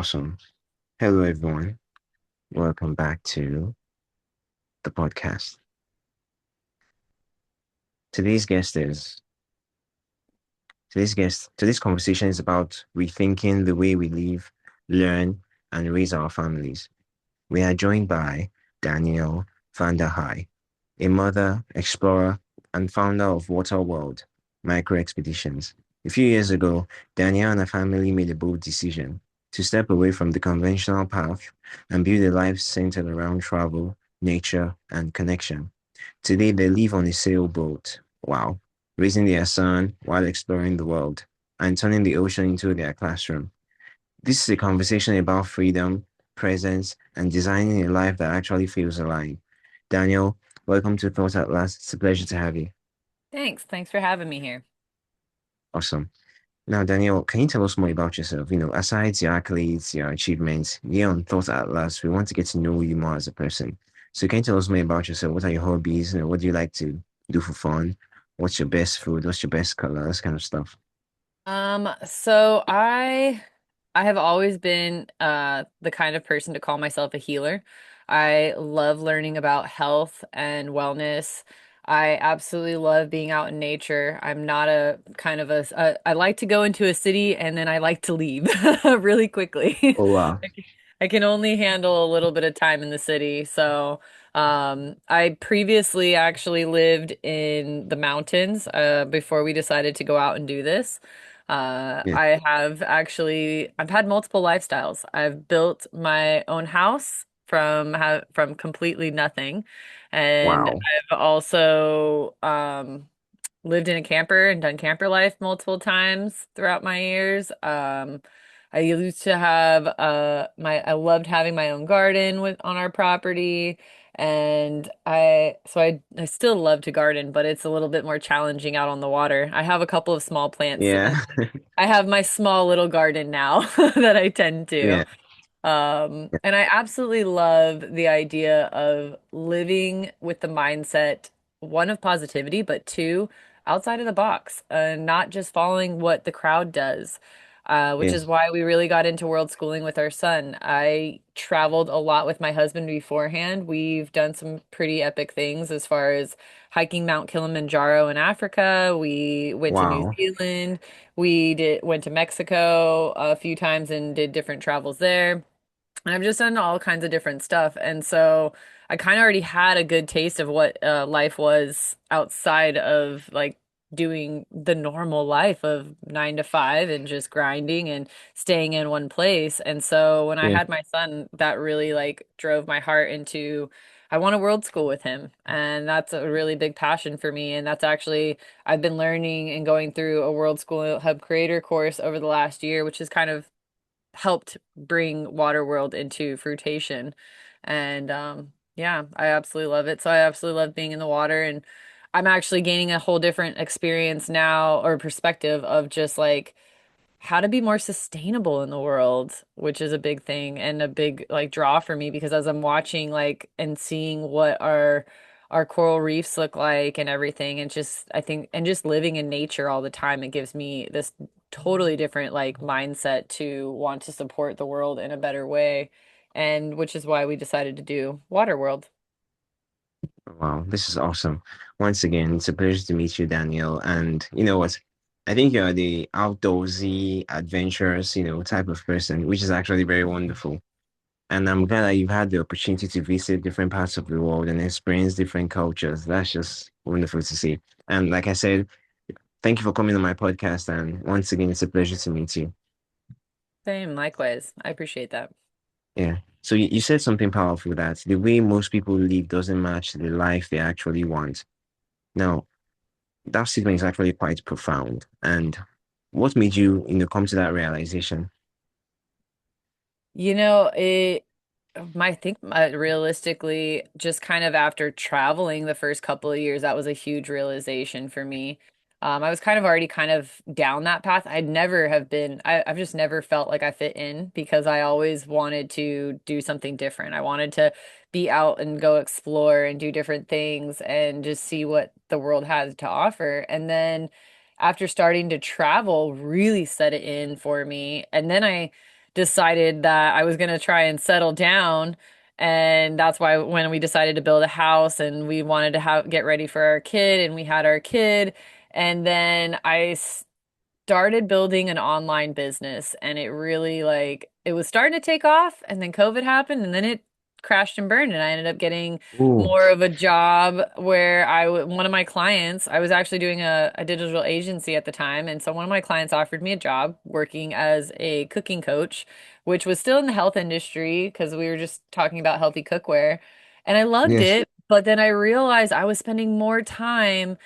Awesome. Hello, everyone. Welcome back to the podcast. Today's guest is today's conversation is about rethinking the way we live, learn, and raise our families. We are joined by Danielle Vandehei, a mother, explorer, and founder of Water World Micro Expeditions. A few years ago, Danielle and her family made a bold decision to step away from the conventional path and build a life centered around travel, nature, and connection. Today, they live on a sailboat. Wow. Raising their son while exploring the world and turning the ocean into their classroom. This is a conversation about freedom, presence, and designing a life that actually feels alive. Daniel, welcome to Thoughts at Last. It's a pleasure to have you. Thanks. Thanks for having me here. Awesome. Now, Daniel, can you tell us more about yourself? Aside your accolades, your achievements, here on Thoughts at Last, we want to get to know you more as a person. So, can you tell us more about yourself? What are your hobbies? What do you like to do for fun? What's your best food? What's your best color? This kind of stuff. So I have always been the kind of person to call myself a healer. I love learning about health and wellness. I absolutely love being out in nature. I'm not a kind of I like to go into a city and then I like to leave really quickly. Oh, wow. I can only handle a little bit of time in the city. So, I previously actually lived in the mountains, before we decided to go out and do this. Yeah. I've had multiple lifestyles. I've built my own house from completely nothing. And Wow. I've also, lived in a camper and done camper life multiple times throughout my years. I used to have I loved having my own garden with on our property, and I still love to garden, but it's a little bit more challenging out on the water. I have a couple of small plants. Yeah. I have my small little garden now that I tend to. Yeah. And I absolutely love the idea of living with the mindset, one, of positivity, but two, outside of the box, not just following what the crowd does, which Yeah. is why we really got into world schooling with our son. I traveled a lot with my husband beforehand. We've done some pretty epic things as far as hiking Mount Kilimanjaro in Africa. We went to New Wow. Zealand. Went to Mexico a few times and did different travels there. And I've just done all kinds of different stuff. And so I kind of already had a good taste of what life was outside of like doing the normal life of 9 to 5 and just grinding and staying in one place. And so when I Yeah. had my son, that really like drove my heart into I want to world school with him. And that's a really big passion for me. And that's actually I've been learning and going through a World School Hub Creator course over the last year, which is kind of helped bring Waterworld into fruition. And yeah, I absolutely love it. So I absolutely love being in the water, and I'm actually gaining a whole different experience now or perspective of just like how to be more sustainable in the world, which is a big thing and a big like draw for me because as I'm watching like and seeing what our coral reefs look like and everything, and just I think and just living in nature all the time, it gives me this totally different like mindset to want to support the world in a better way. And which is why we decided to do Waterworld. Wow, this is awesome. Once again, it's a pleasure to meet you, Daniel. And you know what? I think you're the outdoorsy, adventurous, type of person, which is actually very wonderful. And I'm glad that you've had the opportunity to visit different parts of the world and experience different cultures. That's just wonderful to see. And like I said, thank you for coming on my podcast. And once again, it's a pleasure to meet you. Same, likewise. I appreciate that. Yeah. So you said something powerful that the way most people live doesn't match the life they actually want. Now, that statement is actually quite profound. And what made you, come to that realization? You know, it I think realistically, just kind of after traveling the first couple of years, that was a huge realization for me. I was kind of already kind of down that path. I've just never felt like I fit in because I always wanted to do something different. I wanted to be out and go explore and do different things and just see what the world has to offer. And then after starting to travel, really set it in for me. And then decided that I was going to try and settle down. And that's why when we decided to build a house and we wanted to have get ready for our kid and we had our kid. And then I started building an online business and it really like it was starting to take off and then COVID happened and then it crashed and burned and I ended up getting Ooh, more of a job where one of my clients, I was actually doing a digital agency at the time, and so one of my clients offered me a job working as a cooking coach, which was still in the health industry because we were just talking about healthy cookware. And I loved yes, it, but then I realized I was spending more time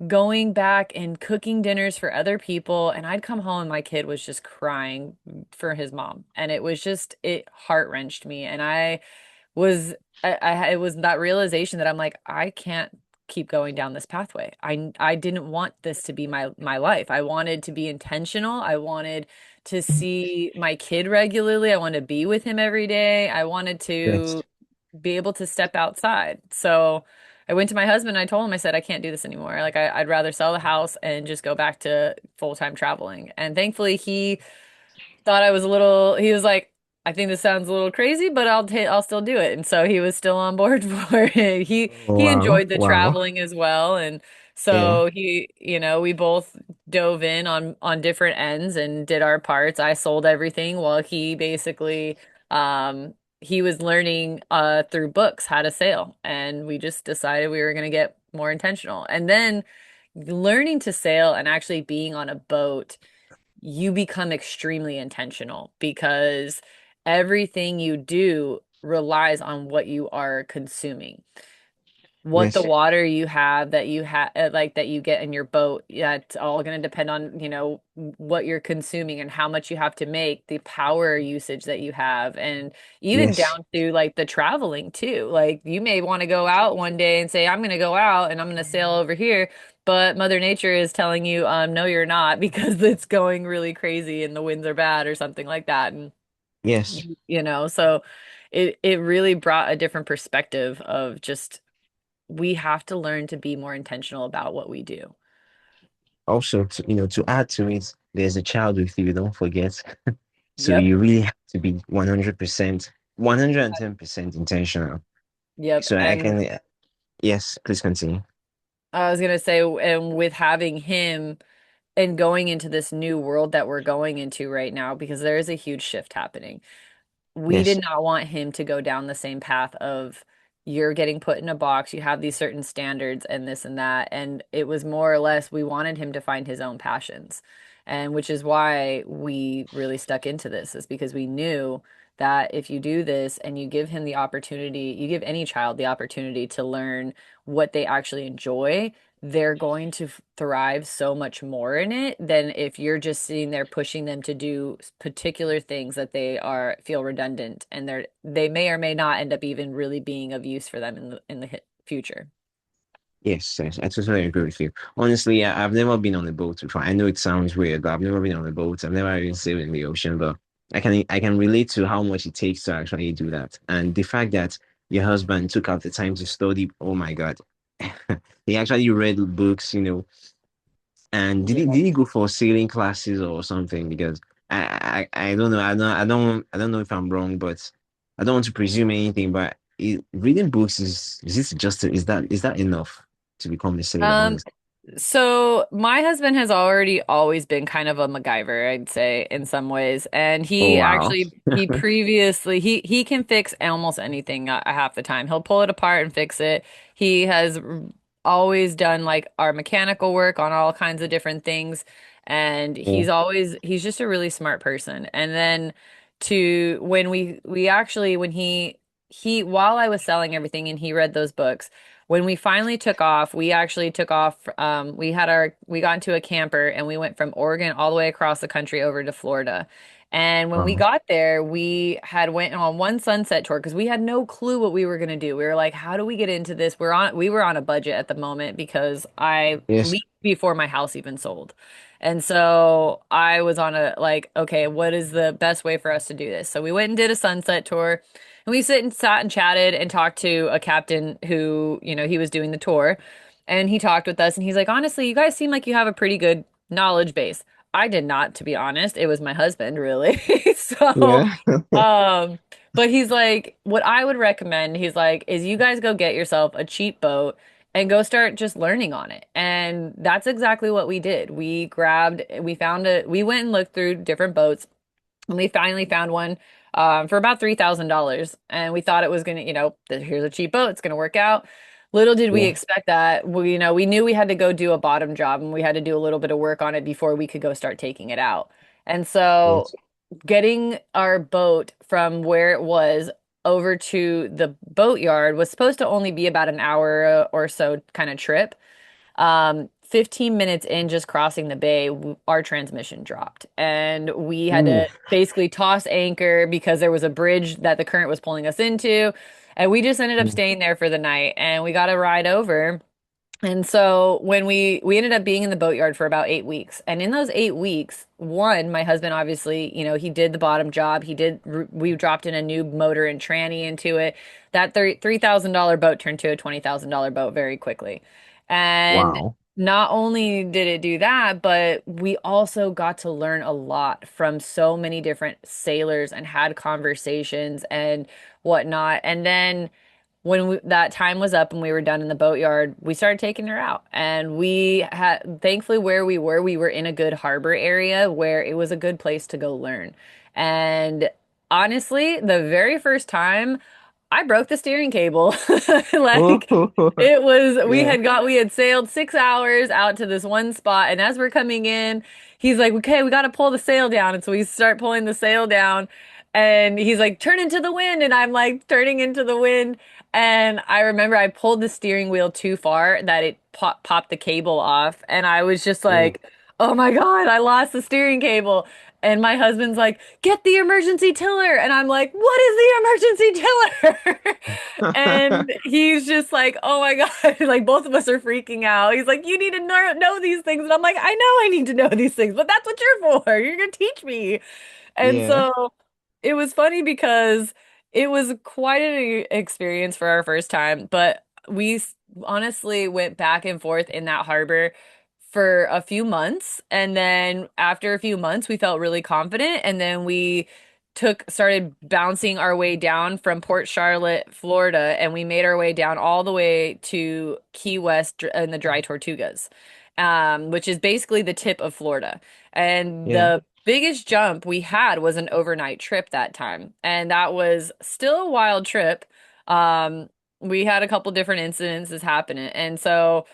going back and cooking dinners for other people, and I'd come home and my kid was just crying for his mom, and it was just it heart-wrenched me, and was it was that realization that I'm like I can't keep going down this pathway. I didn't want this to be my life. I wanted to be intentional. I wanted to see my kid regularly. I wanted to be with him every day. I wanted yes. to be able to step outside. So I went to my husband and I told him, I said, I can't do this anymore. Like I'd rather sell the house and just go back to full-time traveling. And thankfully he thought I was a little, he was like, I think this sounds a little crazy, but I'll still do it. And so he was still on board for it. Oh, He wow, enjoyed the wow. traveling as well. And Yeah, so we both dove in on different ends and did our parts. I sold everything while he basically he was learning through books how to sail. And we just decided we were going to get more intentional. And then learning to sail and actually being on a boat, you become extremely intentional because everything you do relies on what you are consuming. What the yes, water you have that you have like that you get in your boat, yeah, it's all going to depend on, what you're consuming and how much you have to make, the power usage that you have, and even yes, down to like the traveling too. Like you may want to go out one day and say, I'm going to go out and I'm going to sail over here, but Mother Nature is telling you, no, you're not because it's going really crazy and the winds are bad or something like that. And yes. so it really brought a different perspective of just we have to learn to be more intentional about what we do. Also, to add to it, there's a child with you, don't forget. So Yep. you really have to be 100%, 110% intentional. Yep. So I And can, yes, please continue. I was gonna say, and with having him and going into this new world that we're going into right now, because there is a huge shift happening. We Yes, did not want him to go down the same path of you're getting put in a box, you have these certain standards and this and that. And it was more or less we wanted him to find his own passions. And which is why we really stuck into this, is because we knew that if you do this and you give him the opportunity, you give any child the opportunity to learn what they actually enjoy, they're going to thrive so much more in it than if you're just sitting there pushing them to do particular things that they are feel redundant, and they may or may not end up even really being of use for them in the future. yes, yes, I totally agree with you. Honestly, I've never been on a boat before. I know it sounds weird, but I've never been on a boat. I've never even sailed in the ocean, but I can relate to how much it takes to actually do that. And the fact that your husband took out the time to study, oh my God. He actually read books. And did he go for sailing classes or something? Because I don't know. I don't know if I'm wrong, but I don't want to presume anything. But reading books is this just is that enough to become a sailor? Um, Honestly. so my husband has already always been kind of a MacGyver, I'd say, in some ways. And Oh he wow. actually he can fix almost anything half the time. He'll pull it apart and fix it. He has always done like our mechanical work on all kinds of different things. And Yeah. he's just a really smart person. And then to when we actually when he while I was selling everything and he read those books, when we finally took off, we actually took off. We got into a camper and we went from Oregon all the way across the country over to Florida. And when we Wow. got there, we had went on one sunset tour because we had no clue what we were going to do. We were like, how do we get into this? We were on a budget at the moment because I Yes. leased before my house even sold. And so I was on a like, okay, what is the best way for us to do this? So we went and did a sunset tour. And we sat and chatted and talked to a captain who, he was doing the tour. And he talked with us and he's like, honestly, you guys seem like you have a pretty good knowledge base. I did not, to be honest. It was my husband, really. So, Yeah. um, but he's like, what I would recommend, he's like, is you guys go get yourself a cheap boat and go start just learning on it. And that's exactly what we did. We found we went and looked through different boats, and we finally found one for about $3,000. And we thought it was gonna, here's a cheap boat, it's gonna work out. Little did we Yeah. expect that. We knew we had to go do a bottom job, and we had to do a little bit of work on it before we could go start taking it out. And so Yes. getting our boat from where it was over to the boat yard was supposed to only be about an hour or so kind of trip. 15 minutes in, just crossing the bay, our transmission dropped, and we had Ooh. to basically toss anchor because there was a bridge that the current was pulling us into. And we just ended up Mm. staying there for the night, and we got a ride over. And so when we ended up being in the boatyard for about 8 weeks, and in those 8 weeks, one, my husband obviously, he did the bottom job. We dropped in a new motor and tranny into it. That $3,000 boat turned to a $20,000 boat very quickly. And Wow. not only did it do that, but we also got to learn a lot from so many different sailors and had conversations and whatnot. And then that time was up and we were done in the boatyard, we started taking her out. And we had, thankfully, where we were in a good harbor area where it was a good place to go learn. And honestly, the very first time, I broke the steering cable. Like, Oh. Yeah. we had sailed 6 hours out to this one spot. And as we're coming in, he's like, okay, we got to pull the sail down. And so we start pulling the sail down. And he's like, turn into the wind. And I'm like, turning into the wind. And I remember I pulled the steering wheel too far that it popped the cable off. And I was just Oh. like, oh my God, I lost the steering cable. And my husband's like, get the emergency tiller. And I'm like, what is the emergency tiller? And he's just like, oh my God. Like both of us are freaking out. He's like, you need to know these things. And I'm like, I know I need to know these things, but that's what you're for. You're going to teach me. And Yeah. so it was funny because it was quite an experience for our first time, but honestly went back and forth in that harbor for a few months. And then after a few months, we felt really confident. And then we started bouncing our way down from Port Charlotte, Florida, and we made our way down all the way to Key West in the Dry Tortugas, which is basically the tip of Florida. And Yeah. the biggest jump we had was an overnight trip that time. And that was still a wild trip. Um, we had a couple different incidences happen. And so,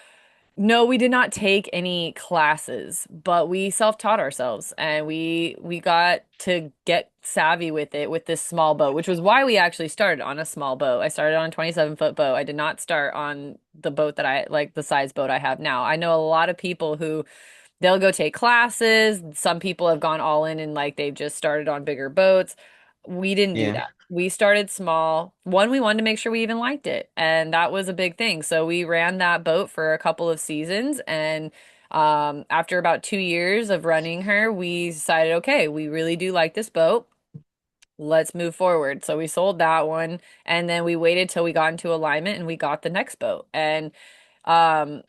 no, we did not take any classes, but we self-taught ourselves and we got to get savvy with it with this small boat, which was why we actually started on a small boat. I started on a 27-foot boat. I did not start on the boat that I like the size boat I have now. I know a lot of people who they'll go take classes. Some people have gone all in and like they've just started on bigger boats. We didn't do Yeah. that. We started small. One, we wanted to make sure we even liked it, and that was a big thing. So we ran that boat for a couple of seasons, and after about 2 years of running her, we decided, okay, we really do like this boat. Let's move forward. So we sold that one, and then we waited till we got into alignment and we got the next boat. And um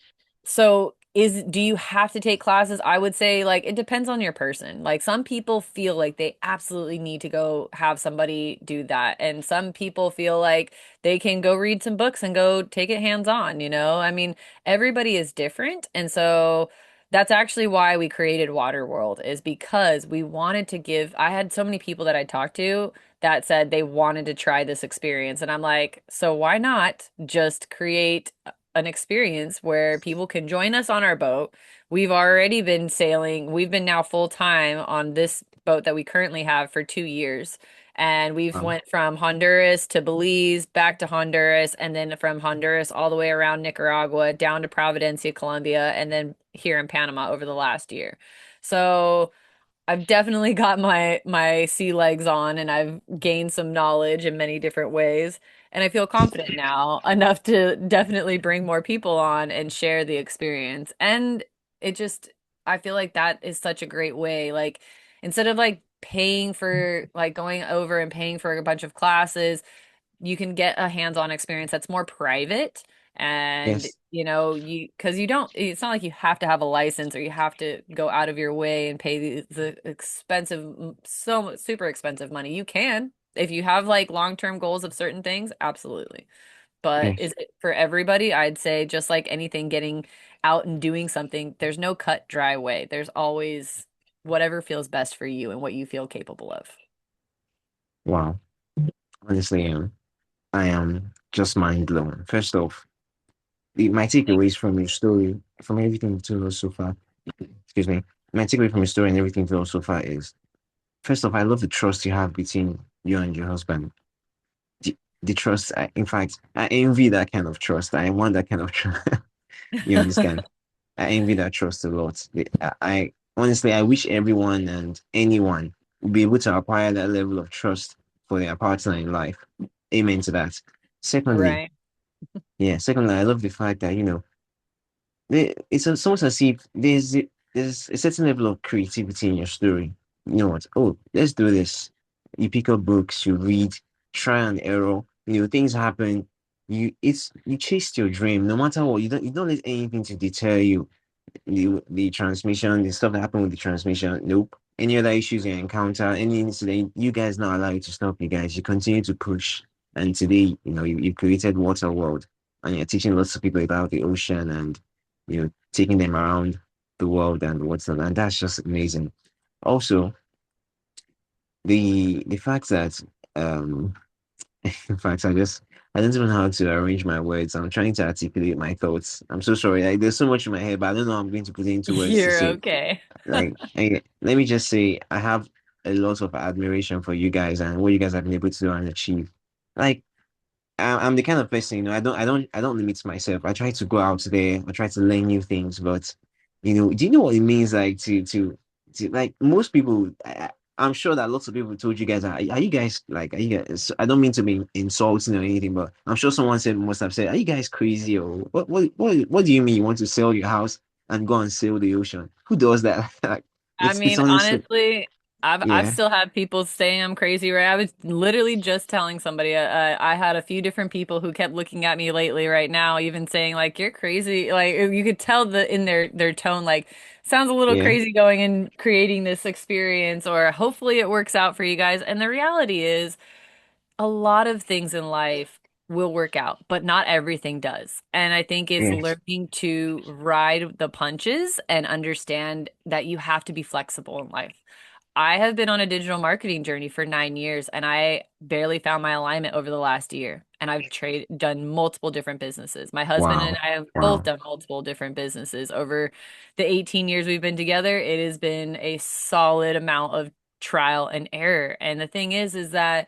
so do you have to take classes? I would say like it depends on your person. Like some people feel like they absolutely need to go have somebody do that, and some people feel like they can go read some books and go take it hands on, you know? I mean, everybody is different, and so that's actually why we created Waterworld is because we wanted to give I had so many people that I talked to that said they wanted to try this experience. And I'm like, so why not just create an experience where people can join us on our boat? We've already been sailing. We've been now full time on this boat that we currently have for 2 years. And we've Wow. went from Honduras to Belize, back to Honduras, and then from Honduras all the way around Nicaragua, down to Providencia, Colombia, and then here in Panama over the last year. So I've definitely got my sea legs on and I've gained some knowledge in many different ways. And I feel confident now enough to definitely bring more people on and share the experience. And it just, I feel like that is such a great way. Like, instead of like paying for, like going over and paying for a bunch of classes, you can get a hands-on experience that's more private And, Yes. because you don't, it's not like you have to have a license or you have to go out of your way and pay the expensive, so super expensive money. You can, if you have like long-term goals of certain things, absolutely. But Yes. is it for everybody? I'd say just like anything, getting out and doing something, there's no cut dry way. There's always whatever feels best for you and what you feel capable of. Wow. Honestly, I am just mind blown. First off, my takeaways from your story, from everything you've told us so far, excuse me, my takeaway from your story and everything you've told us so far is, first off, I love the trust you have between you and your husband. The trust, in fact, I envy that kind of trust. I want that kind of trust. You understand? I envy that trust a lot. I honestly, I wish everyone and anyone would be able to acquire that level of trust for their partner in life. Amen to that. Secondly, Right. I love the fact that, it's almost as if there's a certain level of creativity in your story. You know what? Oh, let's do this. You pick up books, you read, try and error. Things happen. You chase your dream. No matter what, you don't let anything to deter you. The transmission, the stuff that happened with the transmission. Nope. Any other issues you encounter, any incident, you guys not allow you to stop. You guys, you continue to push. And today, you created Water World, and you're teaching lots of people about the ocean and taking them around the world and what's not. And that's just amazing. Also, the fact that um in fact I don't even know how to arrange my words. I'm trying to articulate my thoughts. I'm so sorry. Like, there's so much in my head, but I don't know how I'm going to put it into words to You're say. okay. Let me just say I have a lot of admiration for you guys and what you guys have been able to do and achieve. Like, I'm the kind of person, I don't limit myself. I try to go out there. I try to learn new things. But, do you know what it means, like, to like most people? I'm sure that lots of people told you guys, are you guys like, are you guys? I don't mean to be insulting or anything, but I'm sure someone must have said, are you guys crazy or what do you mean you want to sell your house and go and sail the ocean? Who does that? Like, I it's mean, honestly, honestly, I've yeah, still had people saying I'm crazy, right? I was literally just telling somebody, I had a few different people who kept looking at me lately right now, even saying like you're crazy. Like you could tell in their tone, like sounds a little yeah, crazy going and creating this experience, or hopefully it works out for you guys. And the reality is, a lot of things in life will work out, but not everything does. And I think it's yes, learning to ride the punches and understand that you have to be flexible in life. I have been on a digital marketing journey for 9 years and I barely found my alignment over the last year. And I've done multiple different businesses. My husband and wow, I have both wow, done multiple different businesses. Over the 18 years we've been together, it has been a solid amount of trial and error. And the thing is that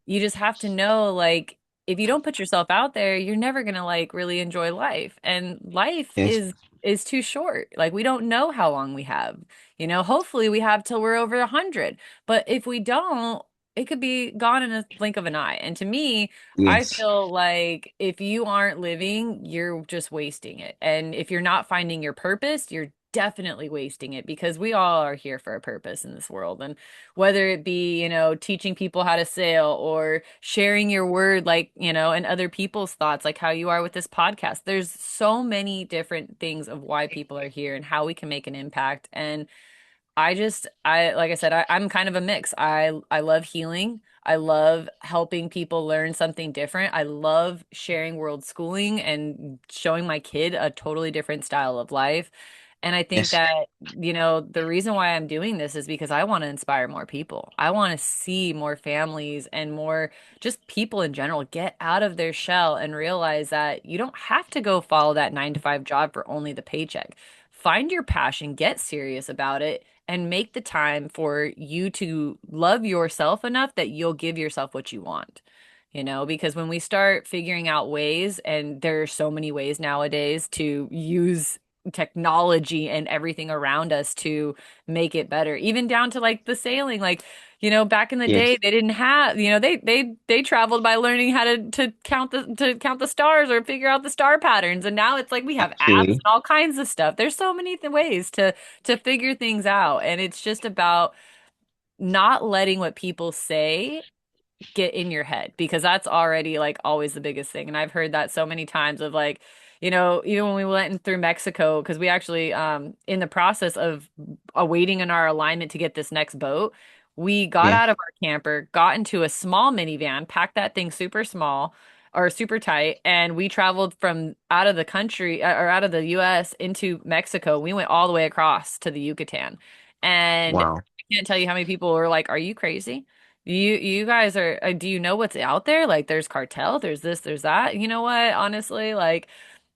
you just have to know, like, if you don't put yourself out there, you're never gonna like really enjoy life. And life yes, is too short. Like we don't know how long we have. Hopefully we have till we're over 100. But if we don't, it could be gone in a blink of an eye. And to me, I yes, feel like if you aren't living, you're just wasting it. And if you're not finding your purpose, you're definitely wasting it because we all are here for a purpose in this world. And whether it be, teaching people how to sail or sharing your word, like, and other people's thoughts, like how you are with this podcast. There's so many different things of why people are here and how we can make an impact. And like I said, I'm kind of a mix. I love healing. I love helping people learn something different. I love sharing world schooling and showing my kid a totally different style of life. And I think yes, that, the reason why I'm doing this is because I want to inspire more people. I want to see more families and more just people in general get out of their shell and realize that you don't have to go follow that 9 to 5 job for only the paycheck. Find your passion, get serious about it, and make the time for you to love yourself enough that you'll give yourself what you want. Because when we start figuring out ways, and there are so many ways nowadays to use technology and everything around us to make it better, even down to like the sailing, like, back in the day yes. they didn't have, they traveled by learning how to count the stars or figure out the star patterns, and now it's like we have apps and Actually, all kinds of stuff. There's so many ways to figure things out, and it's just about not letting what people say get in your head because that's already like always the biggest thing. And I've heard that so many times of like, even when we went in through Mexico, because we actually, in the process of awaiting in our alignment to get this next boat, we got Yeah. out of our camper, got into a small minivan, packed that thing super small or super tight, and we traveled from out of the country or out of the US into Mexico. We went all the way across to the Yucatan. And Wow. I can't tell you how many people were like, "Are you crazy? You guys are, do you know what's out there? Like there's cartel, there's this, there's that." You know what? Honestly, like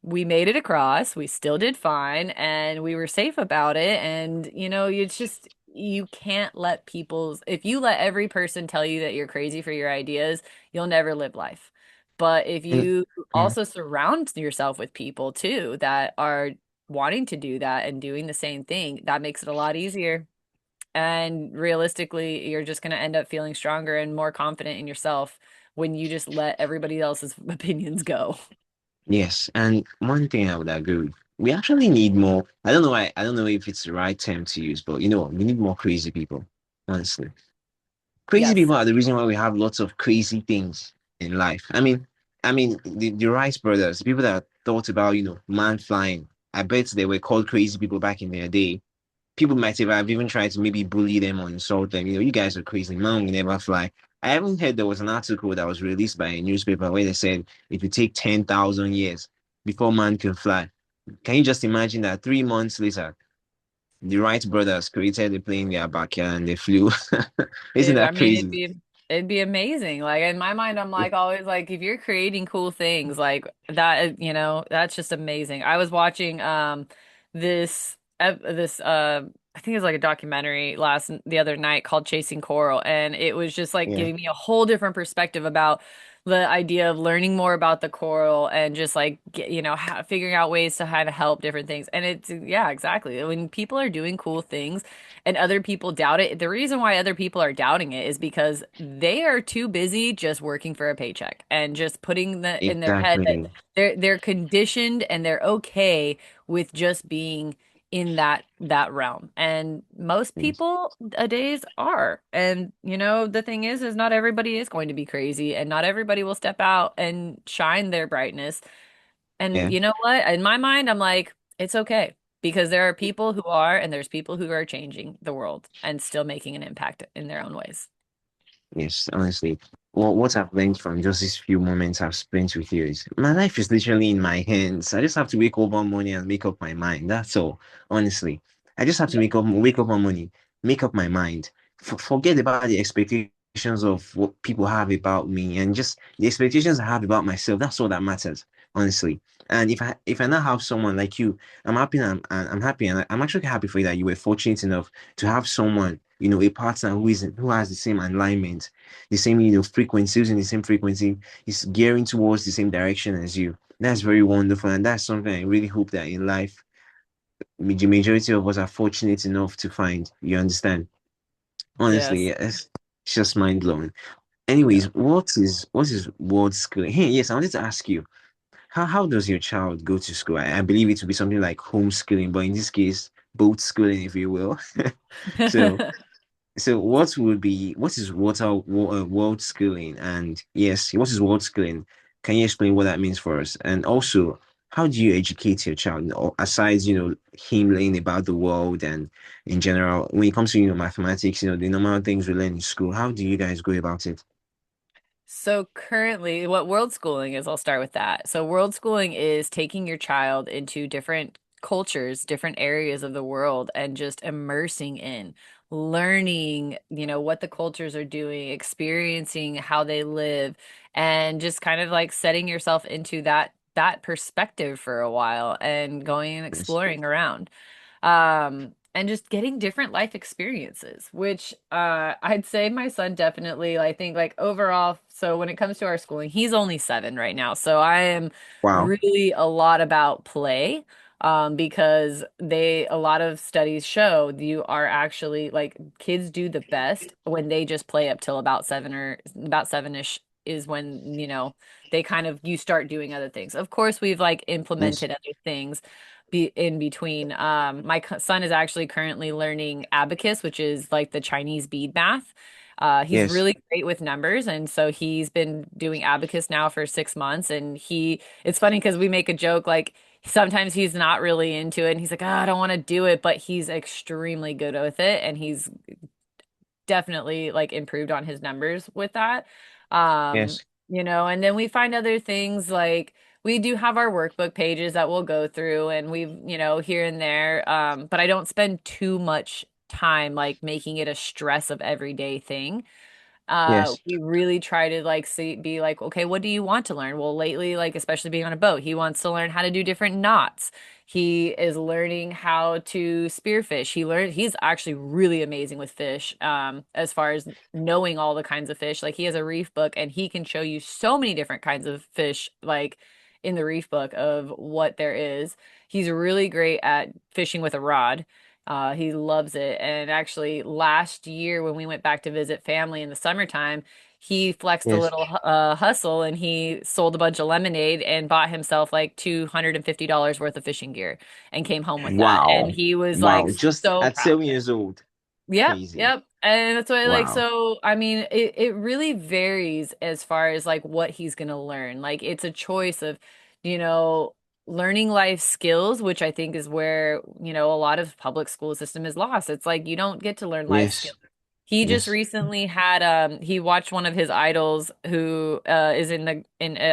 we made it across, we still did fine, and we were safe about it. And it's just you can't let people's if you let every person tell you that you're crazy for your ideas, you'll never live life. But if And you yeah. also surround yourself with people too that are wanting to do that and doing the same thing, that makes it a lot easier. And realistically, you're just going to end up feeling stronger and more confident in yourself when you just let everybody else's opinions go. Yes. And one thing I would agree with, we actually need more. I don't know why, I don't know if it's the right term to use, but you know what? We need more crazy people, honestly. Crazy Yes. people are the reason why we have lots of crazy things in life. I mean, the Rice brothers, the people that thought about, man flying. I bet they were called crazy people back in their day. People might have even tried to maybe bully them or insult them. You guys are crazy. Man will never fly. I haven't heard there was an article that was released by a newspaper where they said it would take 10,000 years before man can fly. Can you just imagine that 3 months later, the Wright brothers created a plane in their backyard and they flew? Isn't I that mean, crazy? it'd be amazing. Like in my mind, I'm like always like, if you're creating cool things like that, that's just amazing. I was watching this I think it was like a documentary the other night called Chasing Coral, and it was just like Yeah, giving me a whole different perspective about the idea of learning more about the coral and just like figuring out ways to how to help different things. And it's yeah, exactly. When people are doing cool things and other people doubt it. The reason why other people are doubting it is because they are too busy just working for a paycheck and just putting in their head that exactly. they're conditioned and they're okay with just being in that realm. And most Yes. people a days are. And the thing is not everybody is going to be crazy and not everybody will step out and shine their brightness. And Yeah. you know what? In my mind, I'm like, it's okay because there are people who are, and there's people who are changing the world and still making an impact in their own ways. Yes, honestly. Well, what I've learned from just these few moments I've spent with you is my life is literally in my hands. I just have to wake up one morning and make up my mind. That's all. Honestly. I just have to Yep. wake up one morning, make up my mind. Forget about the expectations of what people have about me and just the expectations I have about myself. That's all that matters, honestly. And if I now have someone like you, I'm happy and I'm happy and I'm actually happy for you that you were fortunate enough to have someone, a partner who has the same alignment, the same, frequencies in the same frequency, is gearing towards the same direction as you. That's very wonderful. And that's something I really hope that in life, the majority of us are fortunate enough to find. You understand? Honestly, Yes. it's just mind blowing. Yeah. Anyways, what is world schooling? Hey, yes, I wanted to ask you, how does your child go to school? I believe it to be something like homeschooling, but in this case, boat schooling, if you will. So So what is world schooling? And yes, what is world schooling? Can you explain what that means for us? And also, how do you educate your child? Or aside, him learning about the world and in general, when it comes to, mathematics, the normal things we learn in school, how do you guys go about it? So currently, what world schooling is, I'll start with that. So world schooling is taking your child into different cultures, different areas of the world, and just immersing in, learning, what the cultures are doing, experiencing how they live, and just kind of like setting yourself into that perspective for a while and going and Yes. exploring around and just getting different life experiences, which I'd say my son definitely, I think like overall, so when it comes to our schooling, he's only 7 right now, so I am Wow. really a lot about play, because a lot of studies show you are actually like kids do the best when they just play up till about 7 or about 7-ish is when they kind of you start doing other things. Of course, we've like Yes. implemented other things be in between. My son is actually currently learning abacus, which is like the Chinese bead math. He's Yes. really great with numbers, and so he's been doing abacus now for 6 months. And it's funny because we make a joke like sometimes he's not really into it, and he's like, "Oh, I don't want to do it," but he's extremely good with it, and he's definitely like improved on his numbers with that. Yes. And then we find other things like we do have our workbook pages that we'll go through and here and there. But I don't spend too much time like making it a stress of everyday thing. Yes. We really try to like be like, okay, what do you want to learn? Well, lately, like especially being on a boat, he wants to learn how to do different knots. He is learning how to spearfish. He's actually really amazing with fish, as far as knowing all the kinds of fish. Like he has a reef book and he can show you so many different kinds of fish, like in the reef book of what there is. He's really great at fishing with a rod. He loves it. And actually, last year when we went back to visit family in the summertime, he flexed a Yes. little hustle and he sold a bunch of lemonade and bought himself like $250 worth of fishing gear and came home with that. And Wow. he was like Wow. Just so at proud of 7 years it. old. Yep, Crazy. yep. And that's what I like. Wow. So, I mean, it really varies as far as like what he's gonna learn. Like it's a choice of, you know, learning life skills, which I think is where, a lot of public school system is lost. It's like you don't get to learn life skills. Yes. He just Yes. recently had he watched one of his idols who is in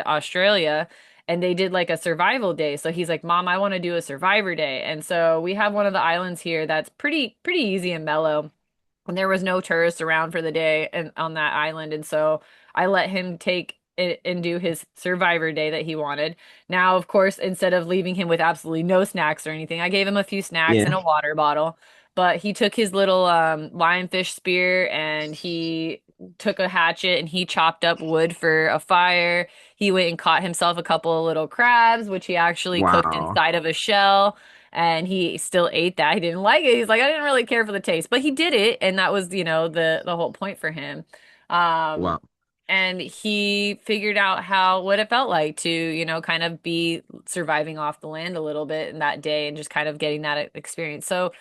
Australia, and they did like a survival day. So he's like, "Mom, I want to do a survivor day." And so we have one of the islands here that's pretty easy and mellow, and there was no tourists around for the day and on that island. And so I let him take it and do his survivor day that he wanted. Now, of course, instead of leaving him with absolutely no snacks or anything, I gave him a few snacks and Yeah. a water bottle. But he took his little lionfish spear and he took a hatchet and he chopped up wood for a fire. He went and caught himself a couple of little crabs, which he actually cooked Wow. inside of a shell, and he still ate that. He didn't like it. He's like, I didn't really care for the taste, but he did it, and that was, the whole point for him. Um, Wow. and he figured out how what it felt like to, kind of be surviving off the land a little bit in that day and just kind of getting that experience. So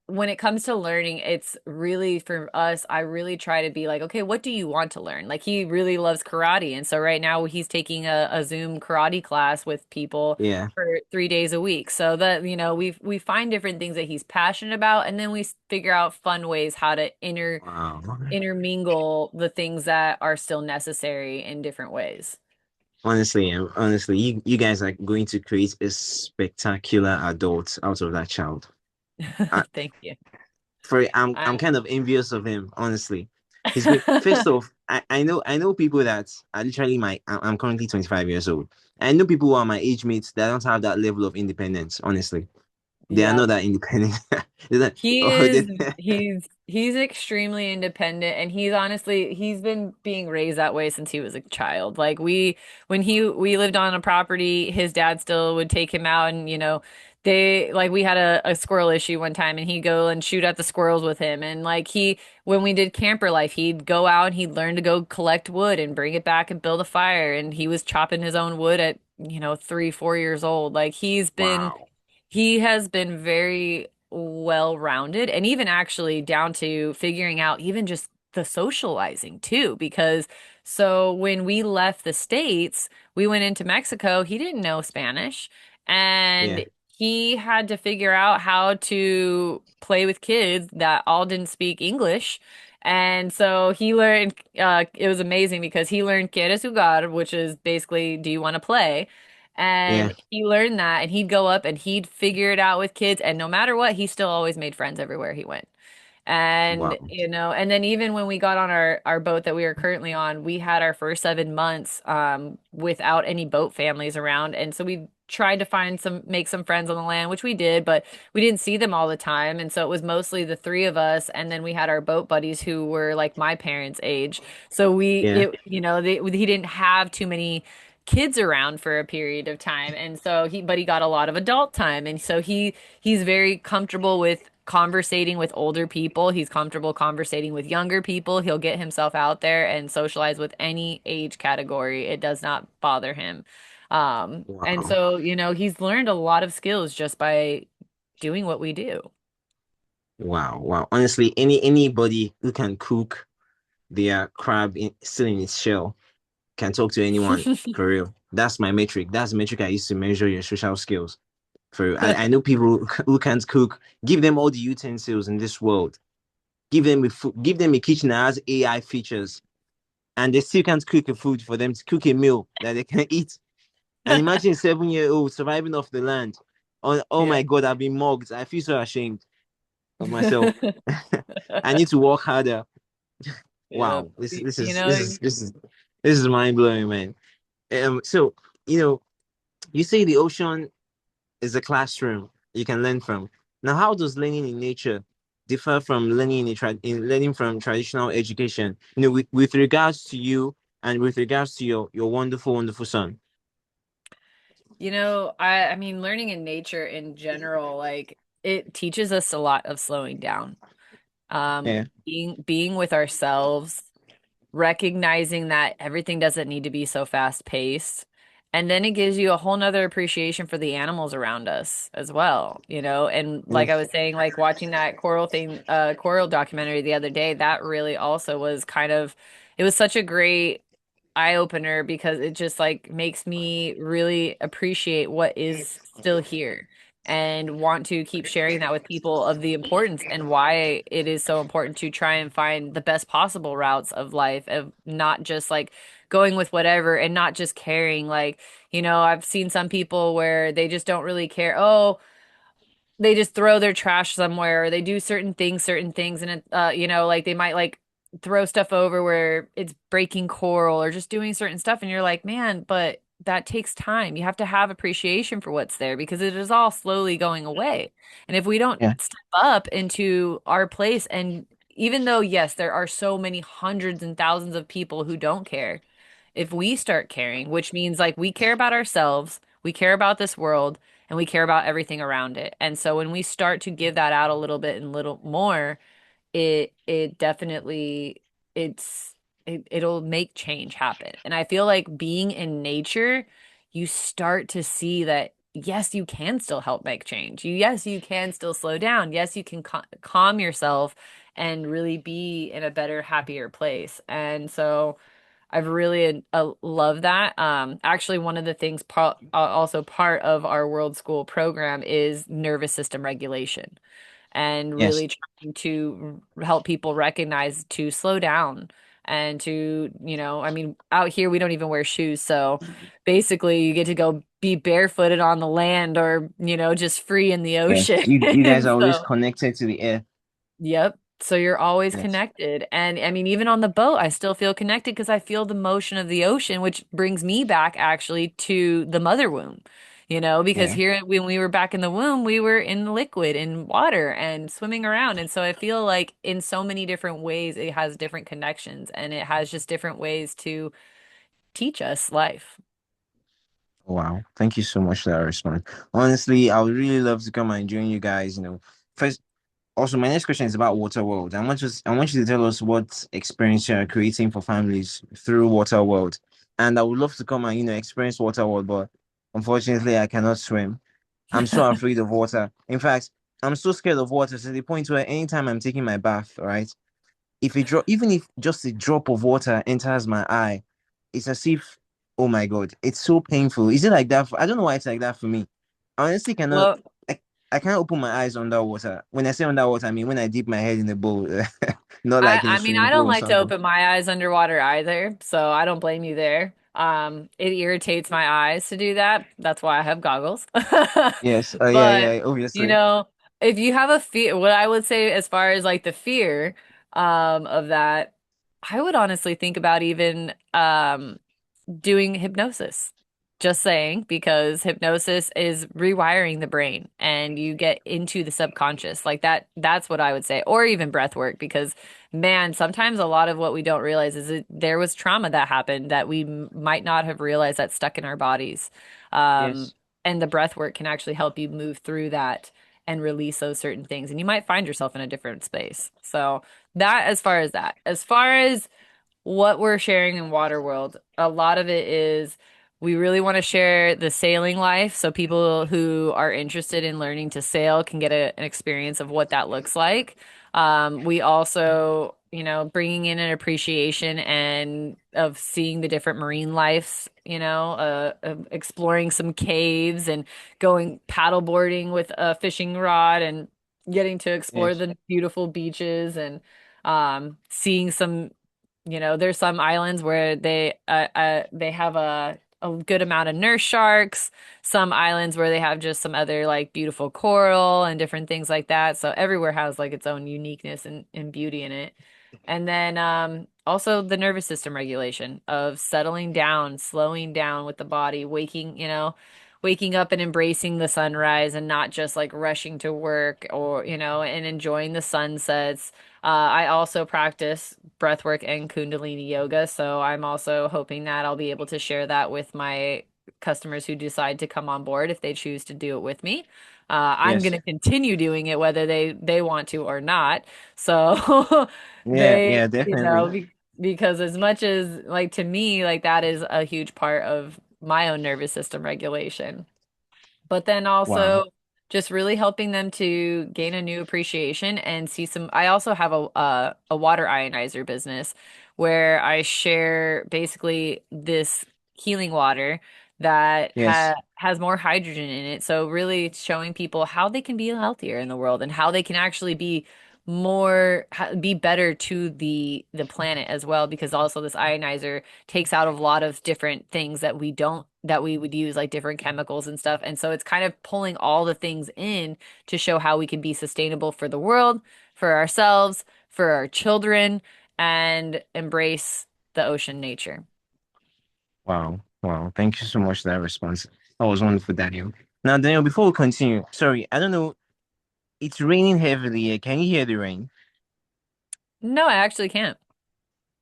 when it comes to learning, it's really for us, I really try to be like, okay, what do you want to learn? Like he really loves karate. And so right now he's taking a Zoom karate class with people Yeah. for 3 days a week. So that, we find different things that he's passionate about, and then we figure out fun ways how to Wow. intermingle the things that are still necessary in different ways. Honestly, you guys are going to create a spectacular adult out of that child. I, Thank you. I'm I kind of envious of him, honestly. He's going first off, I know people that are literally I'm currently 25 years old. I know people who are my age mates that don't have that level of independence, honestly. They are Yeah. not that independent. They're not, He oh, is he's extremely independent, and he's been being raised that way since he was a child. Like we lived on a property, his dad still would take him out, and they like we had a squirrel issue one time, and he'd go and shoot at the squirrels with him. And like he when we did camper life, he'd go out and he'd learn to go collect wood and bring it back and build a fire, and he was chopping his own wood at 3, 4 years old. Like wow. he has been very well-rounded, and even actually down to figuring out even just the socializing too, because so when we left the States, we went into Mexico, he didn't know Spanish, Yeah. and he had to figure out how to play with kids that all didn't speak English. And so he learned, it was amazing because he learned ¿Quieres jugar?, which is basically, do you want to play? Yeah. And he learned that, and he'd go up and he'd figure it out with kids. And no matter what, he still always made friends everywhere he went. And, Wow. and then even when we got on our boat that we are currently on, we had our first 7 months without any boat families around. And so we tried to make some friends on the land, which we did, but we didn't see them all the time. And so it was mostly the three of us. And then we had our boat buddies who were like my parents' age. So Yeah. he didn't have too many kids around for a period of time. And so but he got a lot of adult time. And so he's very comfortable with conversating with older people. He's comfortable conversating with younger people. He'll get himself out there and socialize with any age category. It does not bother him. And Wow. so, he's learned a lot of skills just by doing what we do. Wow. Wow. Honestly, anybody who can cook, the crab still in its shell can talk to anyone for real. That's my metric. That's the metric I use to measure your social skills. For real. I know people who can't cook. Give them all the utensils in this world. Give them a kitchen that has AI features, and they still can't cook a food for them to cook a meal that they can eat. And imagine a 7 year old surviving off the land. Oh Yeah. my god, I've been mugged. I feel so ashamed of myself. I need to work harder. Yeah. Wow, this this You is this know, is this is this is mind blowing, man. So you know, you say the ocean is a classroom you can learn from. Now, how does learning in nature differ from in learning from traditional education? With regards to you and with regards to your wonderful, wonderful son. I mean, learning in nature in general, like it teaches us a lot of slowing down. Yeah, Being with ourselves, recognizing that everything doesn't need to be so fast paced. And then it gives you a whole nother appreciation for the animals around us as well, you know? And like I yes, was saying, like watching that coral documentary the other day, that really also was it was such a great eye opener because it just like makes me really appreciate what is still here and want to keep sharing that with people of the importance and why it is so important to try and find the best possible routes of life, of not just like going with whatever and not just caring. Like, I've seen some people where they just don't really care. Oh, they just throw their trash somewhere, or they do certain things, and like they might like throw stuff over where it's breaking coral or just doing certain stuff, and you're like, man, but that takes time. You have to have appreciation for what's there because it is all slowly going away. And if we don't yeah, step up into our place, and even though, yes, there are so many hundreds and thousands of people who don't care, if we start caring, which means like we care about ourselves, we care about this world, and we care about everything around it. And so when we start to give that out a little bit and little more, it definitely it's it'll make change happen. And I feel like being in nature, you start to see that yes, you can still help make change. Yes, you can still slow down. Yes, you can calm yourself and really be in a better, happier place. And so I've really loved that. Actually, one of the things also part of our World School program is nervous system regulation and yes, really trying to help people recognize to slow down and to, I mean, out here we don't even wear shoes. So basically you get to go be barefooted on the land or, just free in the yes. ocean. You guys And are always so connected to the air. yep. So you're always Yes, connected. And I mean, even on the boat, I still feel connected because I feel the motion of the ocean, which brings me back actually to the mother womb, because yeah. here when we were back in the womb, we were in the liquid, in water and swimming around. And so I feel like in so many different ways, it has different connections and it has just different ways to teach us life. Wow, thank you so much for that response. Honestly, I would really love to come and join you guys. First, also, my next question is about Water World. I want you to tell us what experience you're creating for families through Water World. And I would love to come and, experience Water World, but unfortunately, I cannot swim. I'm so afraid of water. In fact, I'm so scared of water to the point where anytime I'm taking my bath, right? If a drop, even if just a drop of water enters my eye, it's as if, oh my God, it's so painful. Is it like that? I don't know why it's like that for me. I honestly cannot, Well, I, I can't open my eyes underwater. When I say underwater, I mean when I dip my head in the bowl, not like in a I mean, swimming I pool don't or like to something. open my eyes underwater either, so I don't blame you there. It irritates my eyes to do that. That's why I have goggles. Yes. Oh, yeah, But, yeah, you obviously. know, if you have a fear, what I would say as far as like the fear of that, I would honestly think about even doing hypnosis. Just saying, because hypnosis is rewiring the brain and you get into the subconscious. Like that's what I would say. Or even breath work, because man, sometimes a lot of what we don't realize is that there was trauma that happened that we might not have realized that stuck in our bodies. Um, Yes. and the breath work can actually help you move through that and release those certain things. And you might find yourself in a different space. So that as far as that. As far as what we're sharing in Waterworld, a lot of it is we really want to share the sailing life so people who are interested in learning to sail can get an experience of what that looks like. We also bringing in an appreciation and of seeing the different marine lives, of exploring some caves and going paddleboarding with a fishing rod and getting to explore Yes. the beautiful beaches and seeing some, there's some islands where they have a good amount of nurse sharks, some islands where they have just some other like beautiful coral and different things like that. So everywhere has like its own uniqueness and beauty in it. And then also the nervous system regulation of settling down, slowing down with the body, waking up and embracing the sunrise and not just like rushing to work or, and enjoying the sunsets. I also practice breath work and Kundalini yoga, so I'm also hoping that I'll be able to share that with my customers who decide to come on board if they choose to do it with me. I'm going Yes. to continue doing it whether they want to or not. So Yeah, they, yeah, definitely. because as much as like to me, like that is a huge part of my own nervous system regulation, but then Wow. also just really helping them to gain a new appreciation and see some. I also have a water ionizer business where I share basically this healing water that Yes. has more hydrogen in it. So really it's showing people how they can be healthier in the world and how they can actually be better to the planet as well, because also this ionizer takes out a lot of different things that we would use, like different chemicals and stuff. And so it's kind of pulling all the things in to show how we can be sustainable for the world, for ourselves, for our children, and embrace the ocean nature. Wow. Wow. Thank you so much for that response. That was wonderful, Daniel. Now, Daniel, before we continue, sorry, I don't know. It's raining heavily here. Can you hear the rain? No, I actually can't.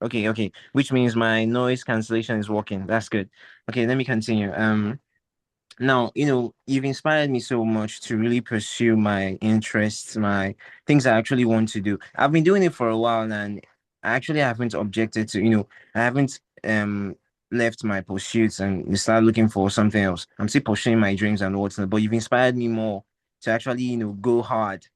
Okay, okay. Which means my noise cancellation is working. That's good. Okay, let me continue. Now, you've inspired me so much to really pursue my interests, my things I actually want to do. I've been doing it for a while and I actually haven't objected to, I haven't left my pursuits and start looking for something else. I'm still pursuing my dreams and whatnot, but you've inspired me more to actually, go hard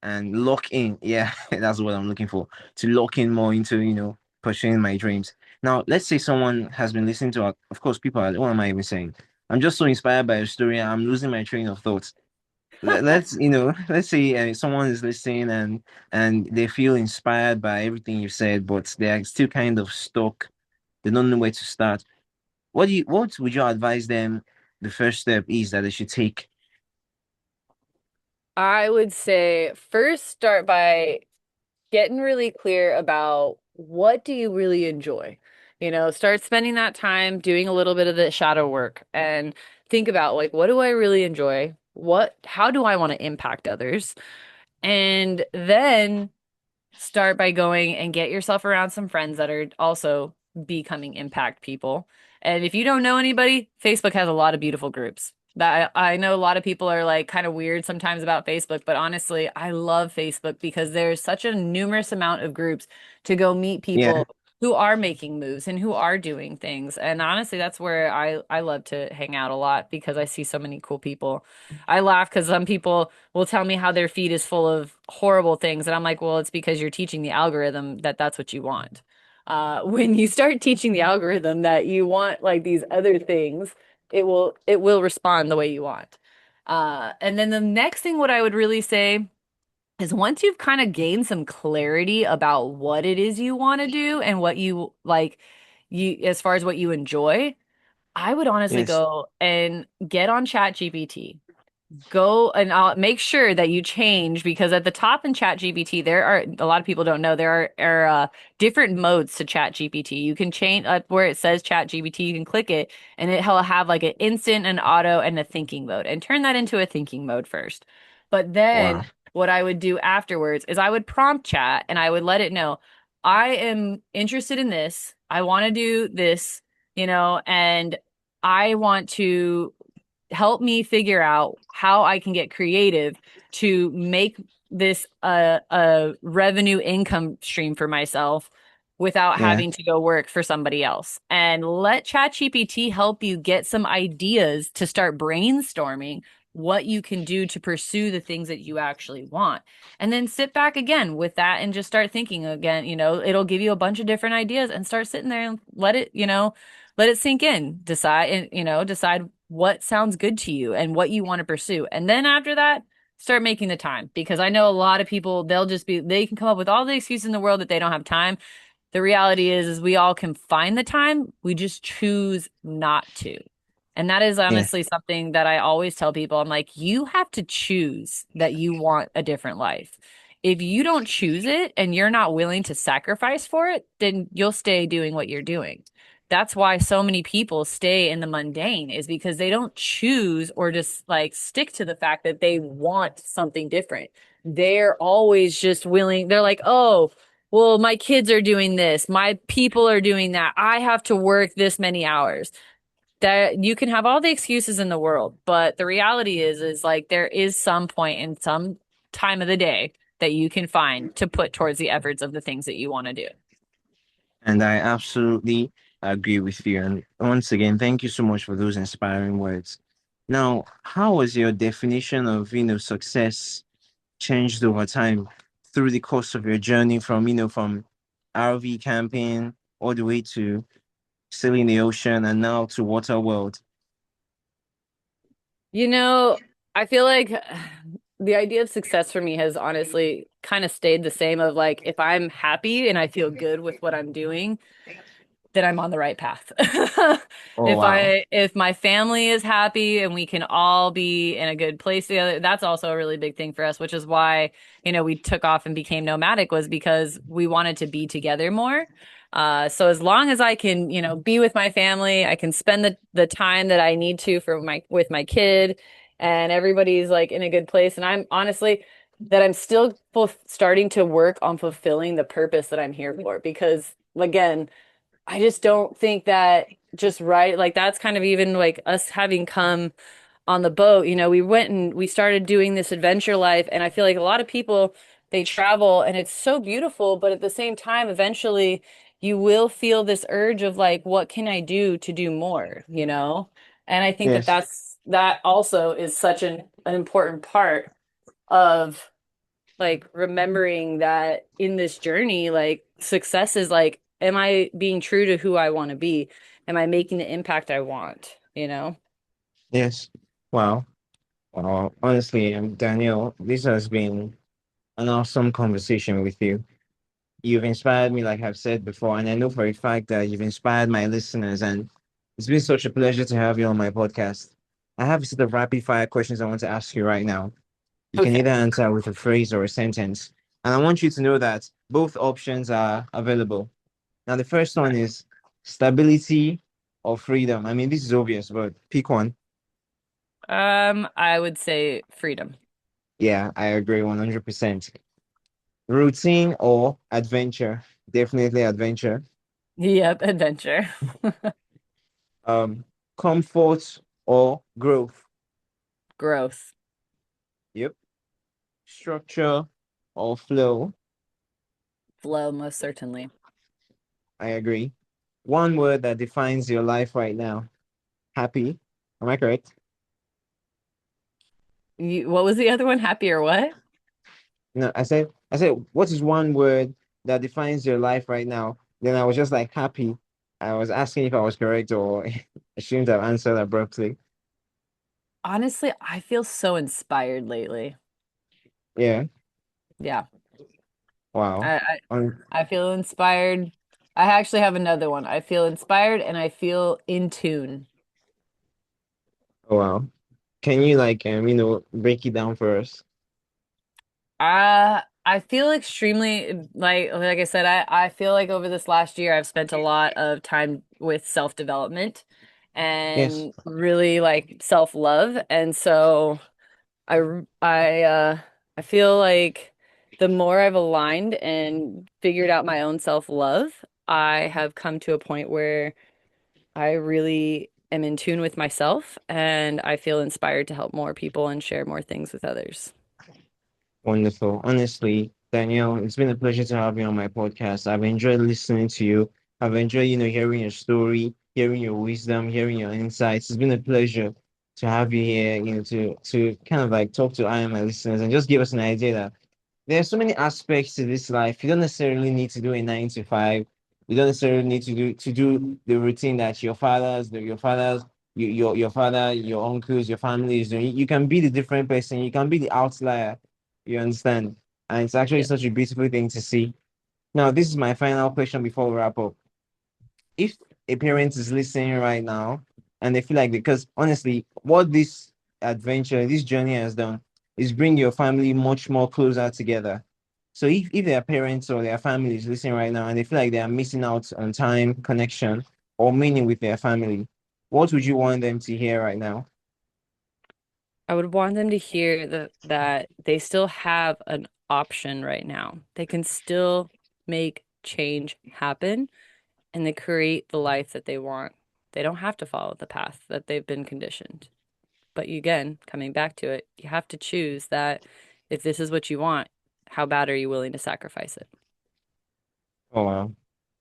and lock in. Yeah, that's what I'm looking for. To lock in more into, pursuing my dreams. Now, let's say someone has been listening to of course, people are, what am I even saying? I'm just so inspired by your story. I'm losing my train of thoughts. Let's, let's say someone is listening and they feel inspired by everything you said, but they are still kind of stuck. They don't know where to start. What would you advise them the first step is that they should take? I would say first start by getting really clear about what do you really enjoy. Start spending that time doing a little bit of the shadow work and think about like what do I really enjoy? How do I want to impact others? And then start by going and get yourself around some friends that are also becoming impact people. And if you don't know anybody, Facebook has a lot of beautiful groups. That I know a lot of people are like kind of weird sometimes about Facebook, but honestly, I love Facebook because there's such a numerous amount of groups to go meet Yeah, people who are making moves and who are doing things. And honestly, that's where I love to hang out a lot because I see so many cool people. I laugh because some people will tell me how their feed is full of horrible things. And I'm like, well, it's because you're teaching the algorithm that that's what you want. When you start teaching the algorithm that you want like these other things, it will respond the way you want. And then the next thing, what I would really say is once you've kind of gained some clarity about what it is you want to do and what you like, as far as what you enjoy, I would honestly yes, go and get on ChatGPT. Go and I'll make sure that you change because at the top in ChatGPT, there are a lot of people don't know there are different modes to ChatGPT. You can change where it says ChatGPT, you can click it and it'll have like an instant, an auto, and a thinking mode and turn that into a thinking mode first. But then wow, what I would do afterwards is I would prompt chat and I would let it know, I am interested in this. I want to do this, and I want to help me figure out how I can get creative to make this a revenue income stream for myself without yeah, having to go work for somebody else. And let ChatGPT help you get some ideas to start brainstorming what you can do to pursue the things that you actually want. And then sit back again with that and just start thinking again, it'll give you a bunch of different ideas and start sitting there and let it sink in. Decide and, decide what sounds good to you and what you want to pursue. And then after that, start making the time because I know a lot of people, they can come up with all the excuses in the world that they don't have time. The reality is we all can find the time. We just choose not to. And that is Yeah. honestly something that I always tell people. I'm like, you have to choose that you want a different life. If you don't choose it and you're not willing to sacrifice for it, then you'll stay doing what you're doing. That's why so many people stay in the mundane is because they don't choose or just like stick to the fact that they want something different. They're always just willing. They're like, oh, well, my kids are doing this. My people are doing that. I have to work this many hours. That you can have all the excuses in the world, but the reality is like there is some point in some time of the day that you can find to put towards the efforts of the things that you want to do. And I absolutely agree with you. And once again, thank you so much for those inspiring words. Now, how was your definition of, success changed over time through the course of your journey from RV camping all the way to sailing the ocean and now to water world? You know, I feel like the idea of success for me has honestly kind of stayed the same of like if I'm happy and I feel good with what I'm doing, then I'm on the right path. Oh, wow. If my family is happy and we can all be in a good place together, that's also a really big thing for us, which is why, we took off and became nomadic was because we wanted to be together more. So as long as I can, be with my family, I can spend the time that I need to for my with my kid and everybody's like in a good place. And I'm honestly that I'm still starting to work on fulfilling the purpose that I'm here for because again, I just don't think that just right, like that's kind of even like us having come on the boat, we went and we started doing this adventure life. And I feel like a lot of people, they travel and it's so beautiful, but at the same time, eventually you will feel this urge of like, what can I do to do more, And I think that Yes. that also is such an important part of like remembering that in this journey, like success is like, am I being true to who I want to be? Am I making the impact I want? Yes. Wow. Honestly, Danielle, this has been an awesome conversation with you. You've inspired me, like I've said before, and I know for a fact that you've inspired my listeners. And it's been such a pleasure to have you on my podcast. I have a set of rapid fire questions I want to ask you right now. You can Okay. either answer with a phrase or a sentence. And I want you to know that both options are available. Now, the first one is stability or freedom. I mean, this is obvious, but pick one. I would say freedom. Yeah, I agree 100%. Routine or adventure? Definitely adventure. Yep, adventure. Um, Comfort or growth? Growth. Yep. Structure or flow? Flow, most certainly. I agree. One word that defines your life right now. Happy. Am I correct? What was the other one? Happy or what? No, I said, what is one word that defines your life right now? Then I was just like happy. I was asking if I was correct or I shouldn't have answered abruptly. Honestly, I feel so inspired lately. Yeah. Yeah. Wow. I, I Um, I feel inspired. I actually have another one. I feel inspired and I feel in tune. oh, wow. Can you break it down for us? I feel extremely like I said, I feel like over this last year I've spent a lot of time with self-development Yes. and really like self-love. And so I I uh I feel like the more I've aligned and figured out my own self-love, I have come to a point where I really am in tune with myself and I feel inspired to help more people and share more things with others. Wonderful. Honestly, Danielle, it's been a pleasure to have you on my podcast. I've enjoyed listening to you. I've enjoyed, hearing your story, hearing your wisdom, hearing your insights. It's been a pleasure. to have you here, to kind of like talk to I and my listeners and just give us an idea that there are so many aspects to this life. You don't necessarily need to do a 9 to 5. You don't necessarily need to do the routine that your fathers, your father, your uncles, your family is doing. You can be the different person. You can be the outlier. You understand? And it's actually Yeah. such a beautiful thing to see. Now, this is my final question before we wrap up. If a parent is listening right now and they feel like, because honestly, what this adventure, this journey has done is bring your family much more closer together. So if their parents or their family is listening right now and they feel like they are missing out on time, connection, or meaning with their family, what would you want them to hear right now? I would want them to hear that they still have an option right now. They can still make change happen and they create the life that they want. They don't have to follow the path that they've been conditioned. But you, again, coming back to it, you have to choose that if this is what you want, how bad are you willing to sacrifice it? Oh wow.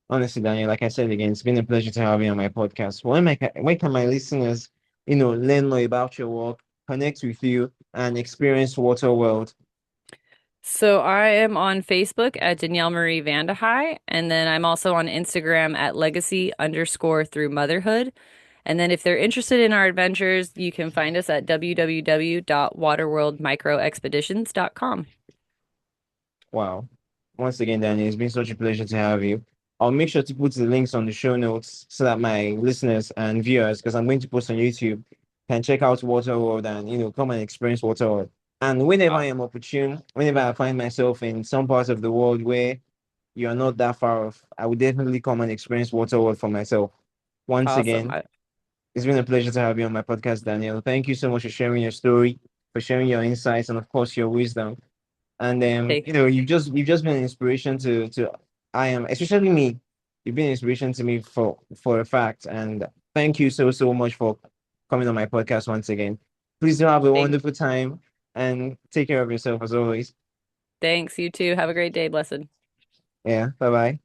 Honestly, Daniel, like I said again, it's been a pleasure to have you on my podcast. When can my listeners, learn more about your work, connect with you, and experience Water World? So I am on Facebook at Danielle Marie Vandehei, and then I'm also on Instagram at legacy_through motherhood. And then if they're interested in our adventures, you can find us at www.waterworldmicroexpeditions.com. Wow. Once again, Daniel, it's been such a pleasure to have you. I'll make sure to put the links on the show notes so that my listeners and viewers, because I'm going to post on YouTube, can check out Water World and come and experience Water World. And whenever I am opportune, whenever I find myself in some parts of the world where you are not that far off, I would definitely come and experience Water World for myself. Once Awesome. again, it's been a pleasure to have you on my podcast, Daniel. Thank you so much for sharing your story, for sharing your insights, and of course your wisdom. And Thank you've just been an inspiration to I am, especially me. You've been an inspiration to me for a fact. And thank you so much for coming on my podcast once again. Please do have a thank wonderful time and take care of yourself as always. thanks. You too. Have a great day, blessed. Yeah, bye bye.